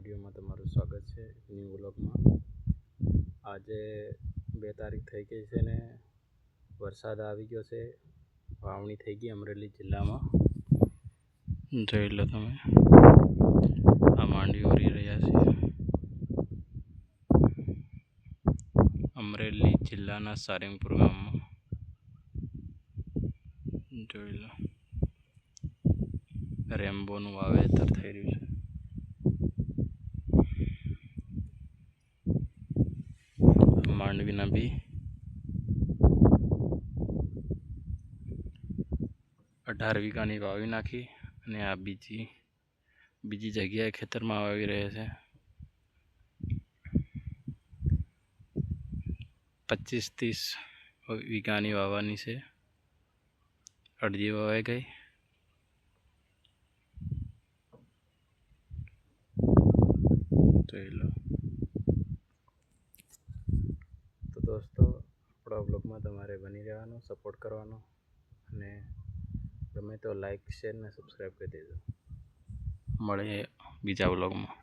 વિડીયોમાં તમારું સ્વાગત છે ન્યૂ વ્લોગમાં। આજે 2 તારીખ થઈ ગઈ છે ને વરસાદ આવી ગયો છે। વાવણી થઈ ગઈ અમરેલી જિલ્લામાં। જોઈ લો તમે, આ માંડવી ઓરી રહ્યા છે અમરેલી જિલ્લાના સારંગપુર ગામમાં। જોઈ લો, રેમ્બોનું વાવેતર થઈ રહ્યું છે। માંડવીના બી 18 વીઘાની વાવી નાખી અને આ બીજી જગ્યાએ ખેતરમાં વાવી રહ્યા છે। 25-30 વીઘાની વાવવાની છે, અડધી વાવાઈ ગઈ। જોઈ લો તો દોસ્તો, આપણા બ્લોગમાં તમારે બની રહેવાનો, સપોર્ટ કરવાનો અને ગમે તો લાઈક, શેર ને સબસ્ક્રાઈબ કરી દેજો। મળીએ બીજા બ્લોગમાં।